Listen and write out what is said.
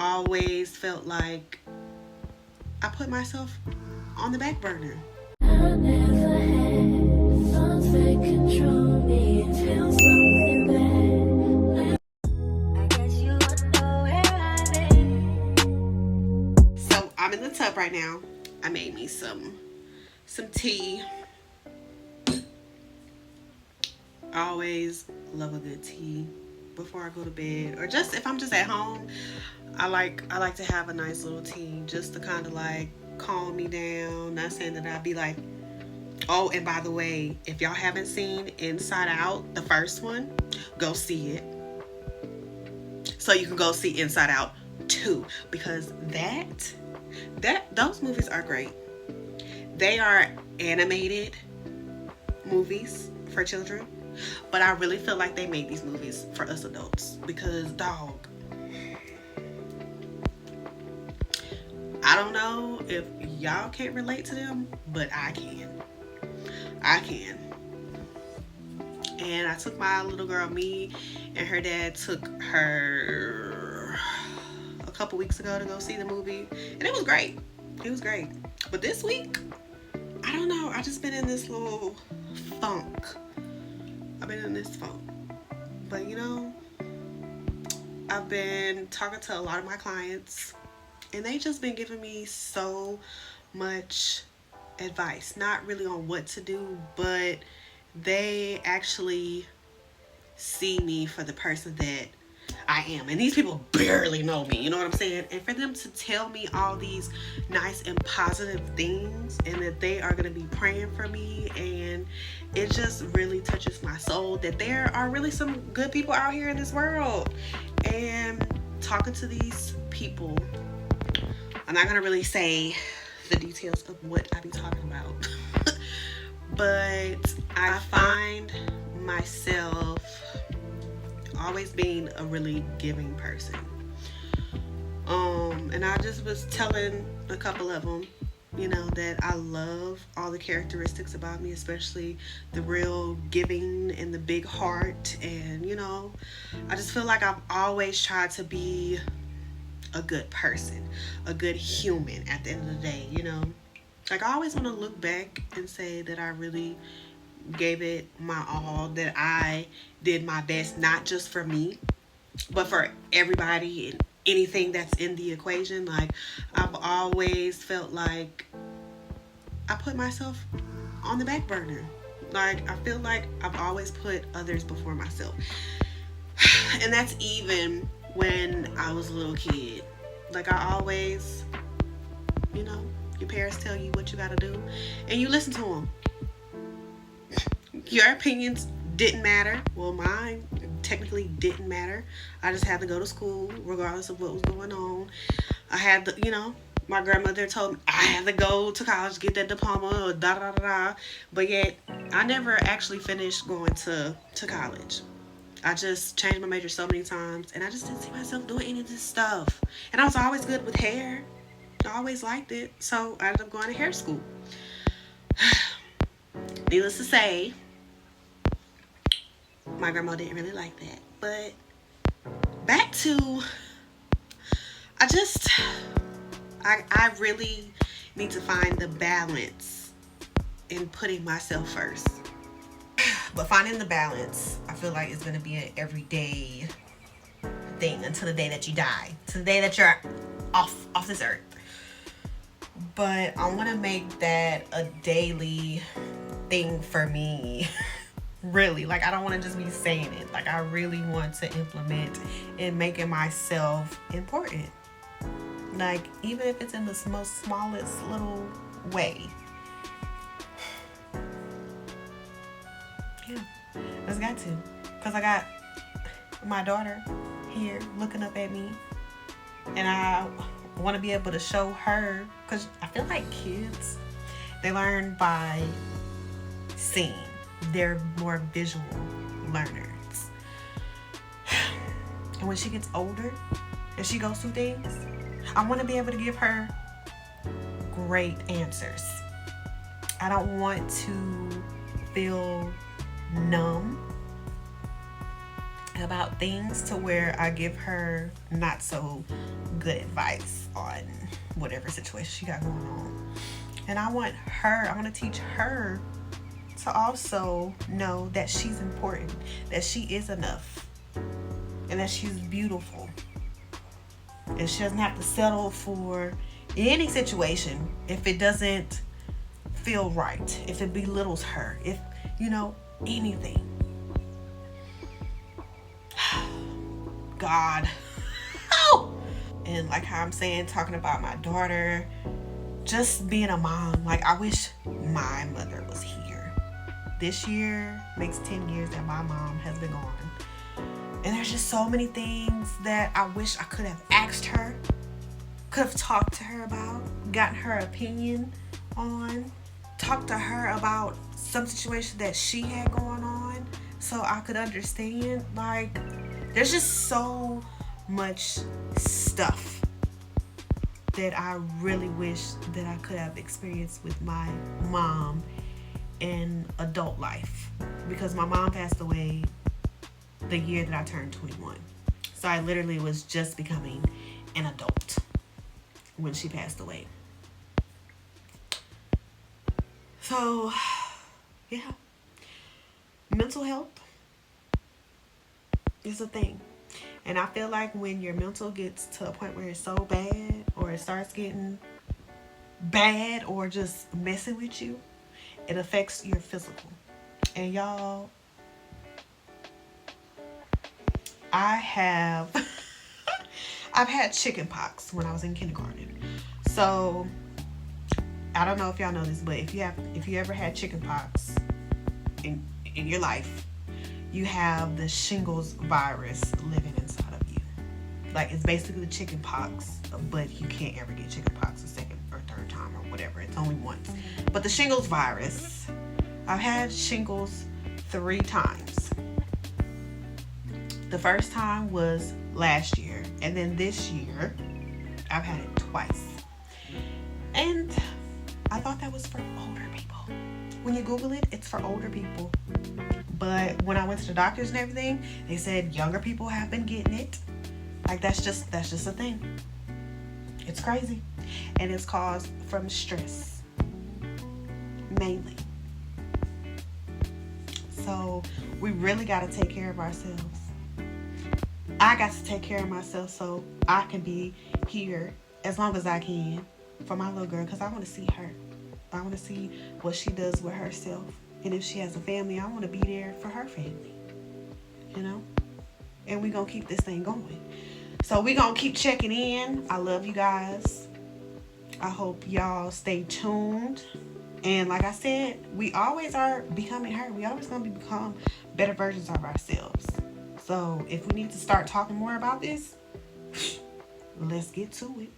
always felt like I put myself on the back burner. I never had thoughts that control me until something bad. I guess you wonder where I've been. So I'm in the tub right now. I made me some tea. I always love a good tea before I go to bed, or just if I'm just at home. I like to have a nice little tea just to kind of like calm me down. Not saying that I'd be like, oh, and by the way, if y'all haven't seen Inside Out, the first one, go see it. So you can go see Inside Out 2, because those movies are great. They are animated movies for children, but I really feel like they made these movies for us adults, because dog, I don't know if y'all can't relate to them, but I can. And I took my little girl, me and her dad took her a couple weeks ago to go see the movie, and it was great. But this week, I don't know, I just been in this little funk. But I've been talking to a lot of my clients, and they just been giving me so much advice, not really on what to do, but they actually see me for the person that I am. And these people barely know me, you know what I'm saying? And for them to tell me all these nice and positive things, and that they are going to be praying for me, and it just really touches my soul that there are really some good people out here in this world. And talking to these people, I'm not going to really say the details of what I be talking about, but I find myself always being a really giving person. And I just was telling a couple of them, that I love all the characteristics about me, especially the real giving and the big heart. And, I just feel like I've always tried to be a good person, a good human at the end of the day, Like, I always want to look back and say that I really gave it my all, that I did my best, not just for me, but for everybody and anything that's in the equation. Like, I've always felt like I put myself on the back burner. Like, I feel like I've always put others before myself. And that's even when I was a little kid. Like, I always, your parents tell you what you gotta do, and you listen to them. Your opinions didn't matter. Well, mine technically didn't matter. I just had to go to school regardless of what was going on. I had to, my grandmother told me I had to go to college, get that diploma, or da da da da. But yet, I never actually finished going to college. I just changed my major so many times, and I just didn't see myself doing any of this stuff. And I was always good with hair. I always liked it. So I ended up going to hair school. Needless to say, my grandma didn't really like that. But back to, I really need to find the balance in putting myself first. But finding the balance, I feel like, is going to be an everyday thing until the day that you die. To the day that you're off this earth. But I want to make that a daily thing for me. Really. Like, I don't want to just be saying it. Like, I really want to implement in making myself important. Like, even if it's in the most smallest little way. Yeah, I just got to. Because I got my daughter here looking up at me. And I want to be able to show her. Because I feel like kids, they learn by seeing. They're more visual learners. And when she gets older and she goes through things, I want to be able to give her great answers. I don't want to feel numb. about things to where I give her not so good advice on whatever situation she got going on. And I want to teach her to also know that she's important, that she is enough, and that she's beautiful. And she doesn't have to settle for any situation if it doesn't feel right, if it belittles her, if, anything. God. Oh! And like how I'm saying, talking about my daughter, just being a mom, like I wish my mother was here. This year makes 10 years that my mom has been gone. And there's just so many things that I wish I could have asked her, could have talked to her about, gotten her opinion on, talked to her about some situation that she had going on so I could understand. Like, there's just so much stuff that I really wish that I could have experienced with my mom in adult life, because my mom passed away the year that I turned 21. So I literally was just becoming an adult when she passed away. So, yeah. Mental health is a thing. And I feel like when your mental gets to a point where it's so bad, or it starts getting bad, or just messing with you, it affects your physical. And y'all, I've had chicken pox when I was in kindergarten. So I don't know if y'all know this, but if you ever had chicken pox in your life, you have the shingles virus living inside of you. Like, it's basically chicken pox, but you can't ever get chicken pox a second or third time or whatever. It's only once. But the shingles virus, I've had shingles 3 times. The first time was last year, and then this year I've had it twice. And I thought that was for older people. When you Google it, it's for older people. But when I went to the doctors and everything, they said younger people have been getting it. Like, that's just a thing. It's crazy. And it's caused from stress, mainly. So we really got to take care of ourselves. I got to take care of myself so I can be here as long as I can for my little girl, because I want to see her. I want to see what she does with herself. And if she has a family, I want to be there for her family. And we're going to keep this thing going. So we're going to keep checking in. I love you guys. I hope y'all stay tuned. And like I said, we always are becoming her. We always going to become better versions of ourselves. So if we need to start talking more about this, let's get to it.